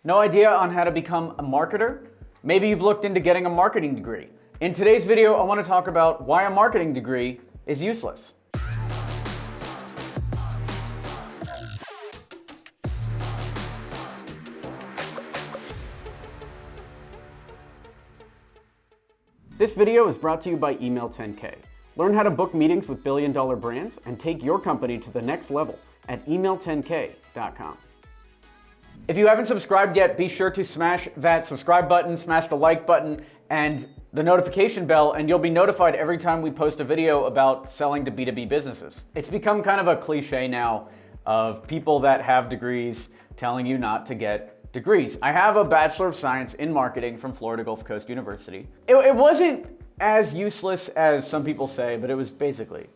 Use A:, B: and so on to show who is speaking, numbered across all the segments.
A: No idea on how to become a marketer? Maybe you've looked into getting a marketing degree. In today's video, I want to talk about why a marketing degree is useless. This video is brought to you by Email 10K. Learn how to book meetings with billion-dollar brands and take your company to the next level at email10k.com. If you haven't subscribed yet, be sure to smash that subscribe button, smash the like button, and the notification bell, and you'll be notified every time we post a video about selling to B2B businesses. It's become kind of a cliche now of people that have degrees telling you not to get degrees. I have a Bachelor of Science in Marketing from Florida Gulf Coast University. It wasn't as useless as some people say, but it was basically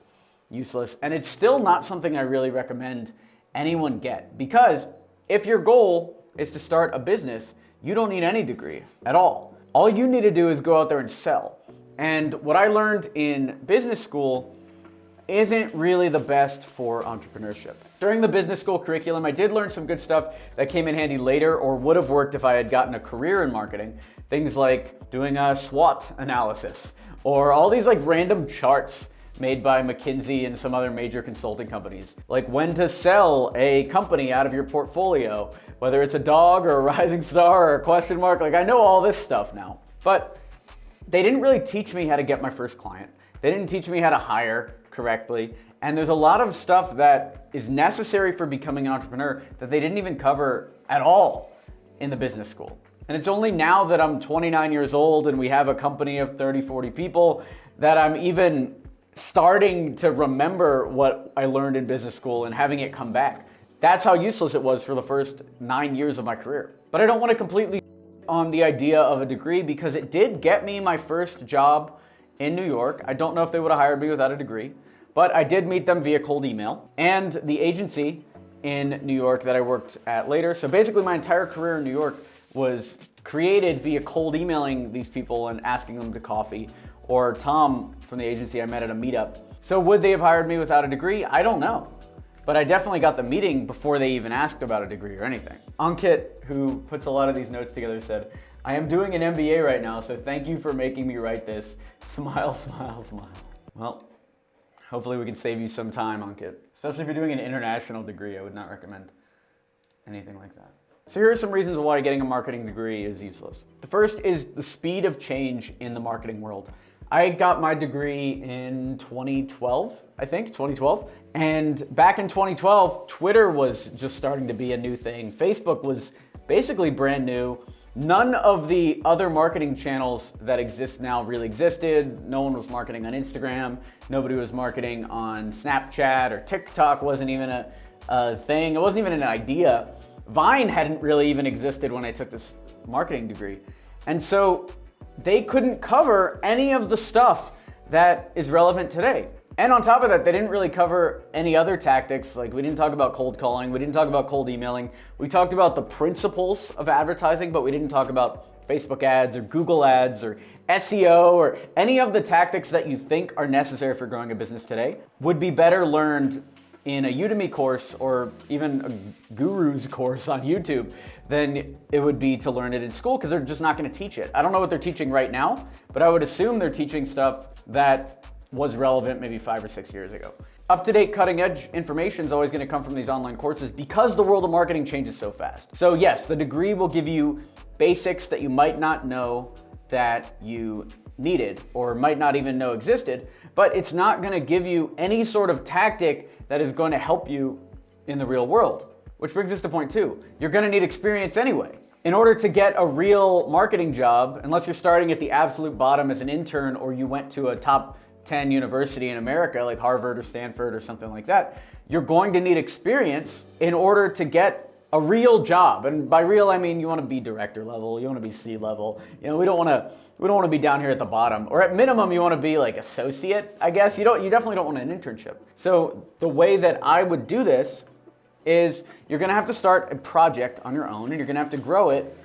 A: useless. And it's still not something I really recommend anyone get, because if your goal is to start a business, you don't need any degree at all. All you need to do is go out there and sell. And what I learned in business school isn't really the best for entrepreneurship. During the business school curriculum, I did learn some good stuff that came in handy later or would have worked if I had gotten a career in marketing. Things like doing a SWOT analysis or all these like random charts made by McKinsey and some other major consulting companies. Like when to sell a company out of your portfolio, whether it's a dog or a rising star or a question mark. Like I know all this stuff now, but they didn't really teach me how to get my first client. They didn't teach me how to hire correctly. And there's a lot of stuff that is necessary for becoming an entrepreneur that they didn't even cover at all in the business school. And it's only now that I'm 29 years old and we have a company of 30, 40 people that I'm even starting to remember what I learned in business school and having it come back. That's how useless it was for the first 9 years of my career. But I don't want to completely on the idea of a degree because it did get me my first job in New York. I don't know if they would have hired me without a degree, but I did meet them via cold email and the agency in New York that I worked at later. So basically my entire career in New York was created via cold emailing these people and asking them to coffee, or Tom from the agency I met at a meetup. So would they have hired me without a degree? I don't know. But I definitely got the meeting before they even asked about a degree or anything. Ankit, who puts a lot of these notes together, said, "I am doing an MBA right now, so thank you for making me write this. Smile, smile, smile." Well, hopefully we can save you some time, Ankit. Especially if you're doing an international degree, I would not recommend anything like that. So here are some reasons why getting a marketing degree is useless. The first is the speed of change in the marketing world. I got my degree in 2012, I think, 2012. And back in 2012, Twitter was just starting to be a new thing. Facebook was basically brand new. None of the other marketing channels that exist now really existed. No one was marketing on Instagram. Nobody was marketing on Snapchat, or TikTok wasn't even a thing. It wasn't even an idea. Vine hadn't really even existed when I took this marketing degree. And so they couldn't cover any of the stuff that is relevant today. And on top of that, they didn't really cover any other tactics. Like we didn't talk about cold calling, we didn't talk about cold emailing. We talked about the principles of advertising, but we didn't talk about Facebook ads or Google ads or SEO or any of the tactics that you think are necessary for growing a business today would be better learned in a Udemy course or even a guru's course on YouTube than it would be to learn it in school, because they're just not going to teach it. I don't know what they're teaching right now, but I would assume they're teaching stuff that was relevant maybe 5 or 6 years ago. Up-to-date, cutting-edge information is always going to come from these online courses because the world of marketing changes so fast. So yes, the degree will give you basics that you might not know that you needed or might not even know existed, but it's not going to give you any sort of tactic that is going to help you in the real world. Which brings us to point 2. You're going to need experience anyway. In order to get a real marketing job, unless you're starting at the absolute bottom as an intern or you went to a top 10 university in America like Harvard or Stanford or something like that, you're going to need experience in order to get a real job. And by real, I mean you want to be director level, you want to be C level. You know, we don't want to be down here at the bottom, or at minimum you want to be like associate, I guess. You definitely don't want an internship. So the way that I would do this is you're going to have to start a project on your own and you're going to have to grow it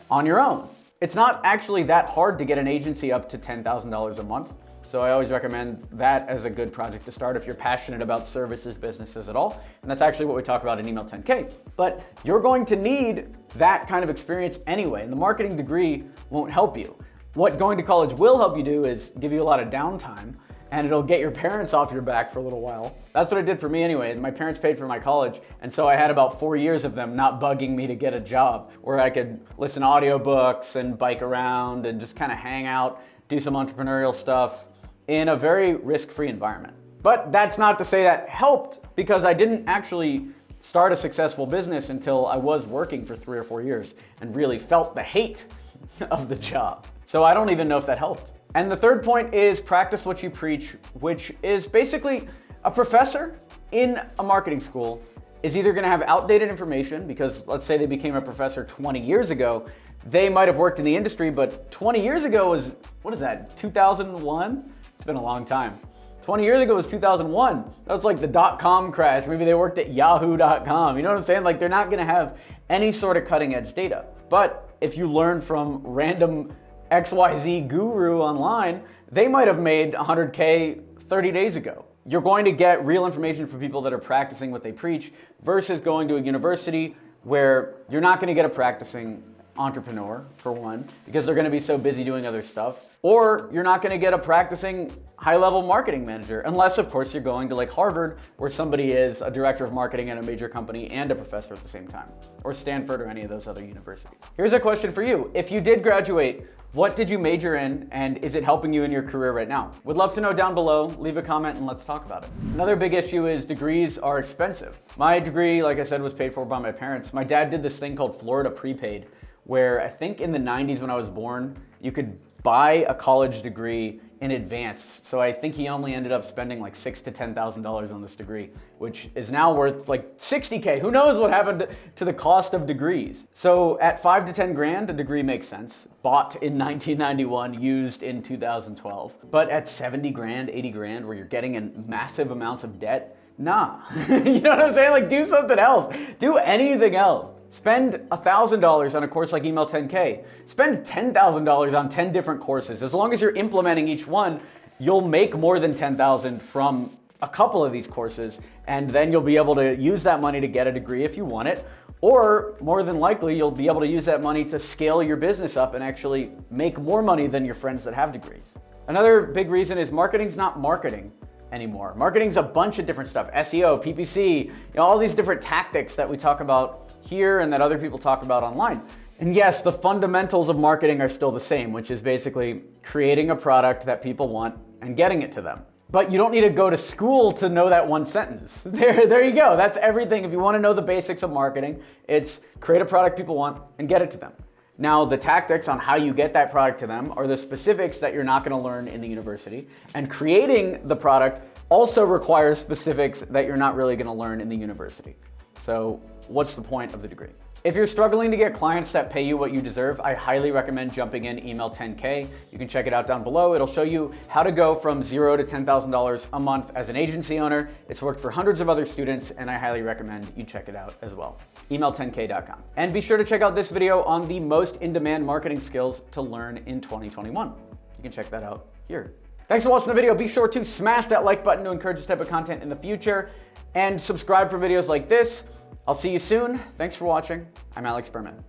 A: on your own. It's not actually that hard to get an agency up to $10,000 a month. So I always recommend that as a good project to start if you're passionate about services, businesses at all. And that's actually what we talk about in Email 10K. But you're going to need that kind of experience anyway, and the marketing degree won't help you. What going to college will help you do is give you a lot of downtime, and it'll get your parents off your back for a little while. That's what it did for me anyway. My parents paid for my college, and so I had about 4 years of them not bugging me to get a job where I could listen to audiobooks and bike around and just kind of hang out, do some entrepreneurial stuff in a very risk-free environment. But that's not to say that helped, because I didn't actually start a successful business until I was working for 3 or 4 years and really felt the hate of the job. So I don't even know if that helped. And the third point is practice what you preach, which is basically a professor in a marketing school is either gonna have outdated information because let's say they became a professor 20 years ago, they might have worked in the industry, but 20 years ago was, what is that, 2001? It's been a long time. 20 years ago was 2001. That was like the .com crash. Maybe they worked at yahoo.com. You know what I'm saying? Like they're not gonna have any sort of cutting edge data. But if you learn from random XYZ guru online, they might have made 100K 30 days ago. You're going to get real information from people that are practicing what they preach versus going to a university where you're not gonna get a practicing entrepreneur, for one, because they're gonna be so busy doing other stuff, or you're not gonna get a practicing high-level marketing manager, unless of course you're going to like Harvard, where somebody is a director of marketing at a major company and a professor at the same time, or Stanford or any of those other universities. Here's a question for you. If you did graduate, what did you major in, and is it helping you in your career right now? Would love to know down below. Leave a comment and let's talk about it. Another big issue is degrees are expensive. My degree, like I said, was paid for by my parents. My dad did this thing called Florida Prepaid, where I think in the 90s when I was born, you could buy a college degree in advance. So I think he only ended up spending like $6,000 to $10,000 on this degree, which is now worth like 60K. Who knows what happened to the cost of degrees? So at 5 to 10 grand, a degree makes sense. Bought in 1991, used in 2012. But at 70 grand, 80 grand, where you're getting in massive amounts of debt, nah. You know what I'm saying? Like do something else. Do anything else. Spend $1,000 on a course like Email 10K. Spend $10,000 on 10 different courses. As long as you're implementing each one, you'll make more than $10,000 from a couple of these courses, and then you'll be able to use that money to get a degree if you want it, or more than likely, you'll be able to use that money to scale your business up and actually make more money than your friends that have degrees. Another big reason is marketing's not marketing anymore. Marketing's a bunch of different stuff. SEO, PPC, all these different tactics that we talk about here and that other people talk about online. And yes, the fundamentals of marketing are still the same, which is basically creating a product that people want and getting it to them. But you don't need to go to school to know that one sentence. There you go. That's everything. If you want to know the basics of marketing, it's create a product people want and get it to them. Now, the tactics on how you get that product to them are the specifics that you're not going to learn in the university. And creating the product also requires specifics that you're not really going to learn in the university. So what's the point of the degree? If you're struggling to get clients that pay you what you deserve, I highly recommend jumping in Email 10K. You can check it out down below. It'll show you how to go from $0 to $10,000 a month as an agency owner. It's worked for hundreds of other students, and I highly recommend you check it out as well. Email10k.com. And be sure to check out this video on the most in-demand marketing skills to learn in 2021. You can check that out here. Thanks for watching the video. Be sure to smash that like button to encourage this type of content in the future, and subscribe for videos like this. I'll see you soon. Thanks for watching. I'm Alex Berman.